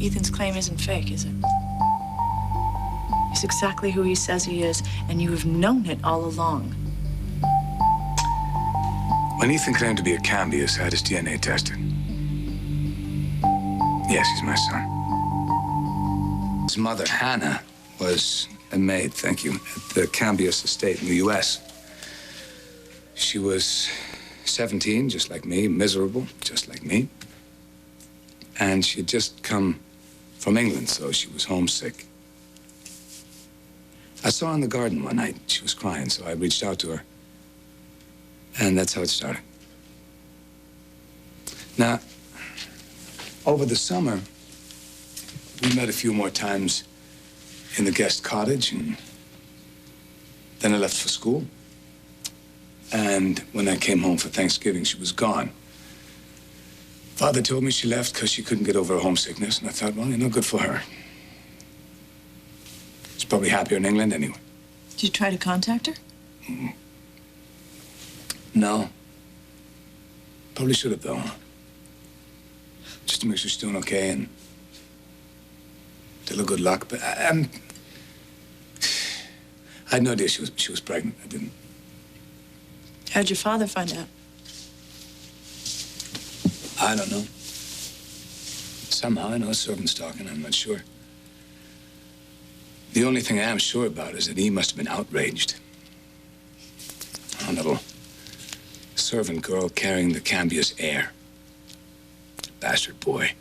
Ethan's claim isn't fake, is it? He's exactly who he says he is, and you have known it all along. When Ethan claimed to be a Cambius, I had his DNA tested. Yes, he's my son. His mother, Hannah, was a maid, thank you, at the Cambius estate in the U.S. She was 17, just like me, miserable, just like me. And she had just come from England, so she was homesick. I saw her in the garden one night. She was crying, so I reached out to her. And that's how it started. Now, over the summer, we met a few more times in the guest cottage, and then I left for school. And when I came home for Thanksgiving, she was gone. Father told me she left because she couldn't get over her homesickness, and I thought, well, you know, good for her. She's probably happier in England anyway. Did you try to contact her? No. Probably should have, though. Just to make sure she's doing okay and tell her good luck. But I had no idea she was pregnant. I didn't. How'd your father find out? I don't know. Somehow I know servants talking. I'm not sure. The only thing I am sure about is that he must have been outraged. A little servant girl carrying the Cambius heir. Bastard boy.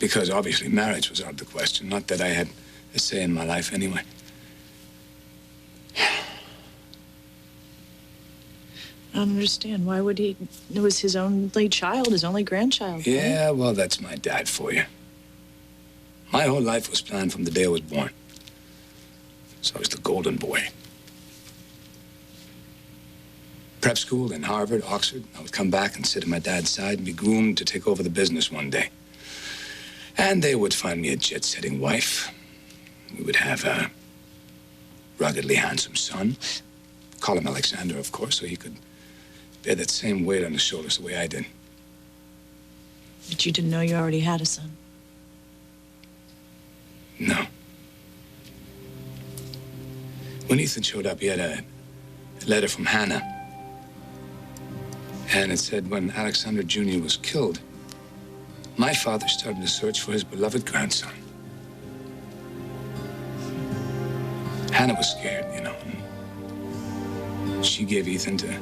Because obviously marriage was out of the question. Not that I had a say in my life anyway. I don't understand. Why would he? It was his only child, his only grandchild. Yeah, well, that's my dad for you. My whole life was planned from the day I was born. So I was the golden boy. Prep school, then Harvard, Oxford. I would come back and sit at my dad's side and be groomed to take over the business one day. And they would find me a jet-setting wife. We would have a ruggedly handsome son. Call him Alexander, of course, so he could bear that same weight on his shoulders the way I did. But you didn't know you already had a son. No. When Ethan showed up, he had a letter from Hannah. And it said when Alexander Jr. was killed, my father started a search for his beloved grandson. Hannah was scared, you know. She gave Ethan to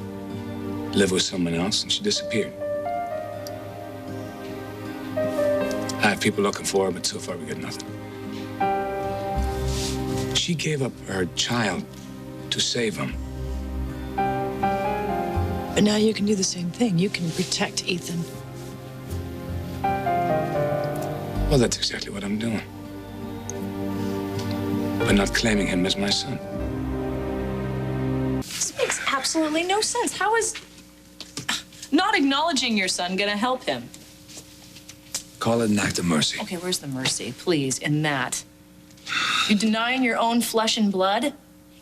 live with someone else, and she disappeared. I have people looking for her, but so far we got nothing. She gave up her child to save him. But now you can do the same thing. You can protect Ethan. Well, that's exactly what I'm doing. But not claiming him as my son. This makes absolutely no sense. How is not acknowledging your son gonna help him? Call it an act of mercy. Okay, where's the mercy, please, in that? You're denying your own flesh and blood?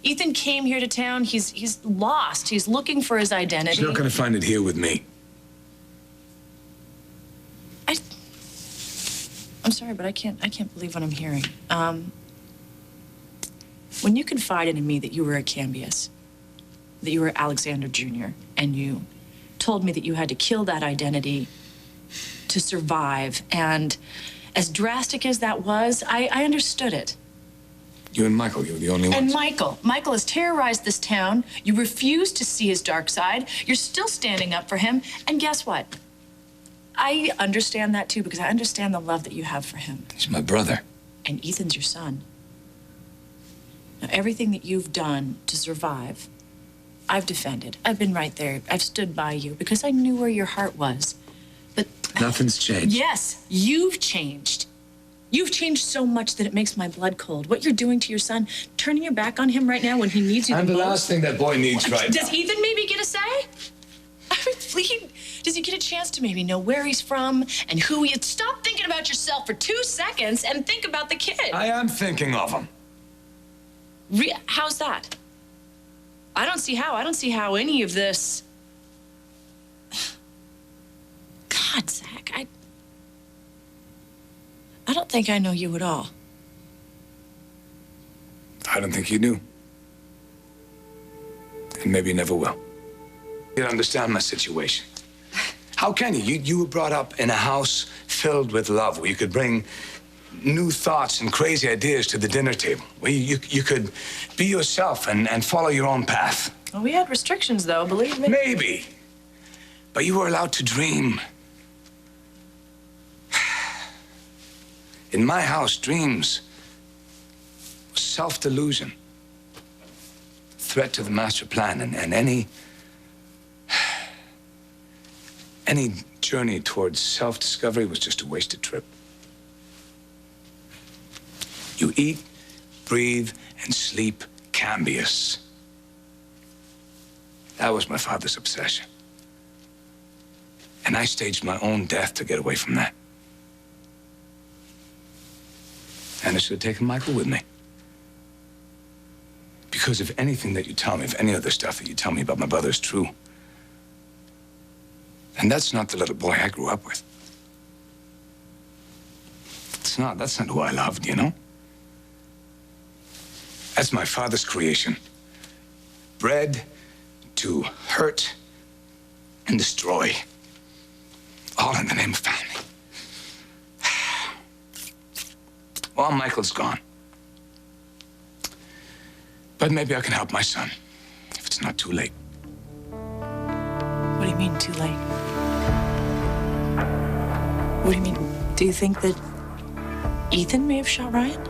Ethan came here to town. He's lost. He's looking for his identity. He's not going to find it here with me. I'm sorry, but I can't believe what I'm hearing. When you confided in me that you were a Cambius, that you were Alexander Jr., and you told me that you had to kill that identity to survive, and as drastic as that was, I understood it. You and Michael, you were the only ones. And Michael has terrorized this town. You refuse to see his dark side. You're still standing up for him. And guess what? I understand that too, because I understand the love that you have for him. He's my brother. And Ethan's your son. Now, everything that you've done to survive, I've defended. I've been right there. I've stood by you because I knew where your heart was. But nothing's changed. Yes, you've changed. You've changed so much that it makes my blood cold. What you're doing to your son, turning your back on him right now when he needs you I'm the the most. last thing that boy needs right now. Does Ethan maybe get a say? I mean, does he get a chance to maybe know where he's from and who he is? Stop thinking about yourself for 2 seconds and think about the kid. I am thinking of him. How's that? I don't see how. I don't see how any of this... God, Zach, don't think I know you at all. I don't think you do. And maybe you never will. You don't understand my situation. How can you? You were brought up in a house filled with love, where you could bring new thoughts and crazy ideas to the dinner table, where you could be yourself and follow your own path. Well, we had restrictions, though, believe me. Maybe. But you were allowed to dream. In my house, dreams were self-delusion, threat to the master plan, and any journey towards self-discovery was just a wasted trip. You eat, breathe, and sleep Cambius. That was my father's obsession. And I staged my own death to get away from that. And I should have taken Michael with me. Because if anything that you tell me, if any other stuff that you tell me about my brother is true, and that's not the little boy I grew up with. That's not who I loved, you know? That's my father's creation. Bred to hurt and destroy. All in the name of family. Well, Michael's gone. But maybe I can help my son, if it's not too late. What do you mean, too late? What do you mean? Do you think that Ethan may have shot Ryan?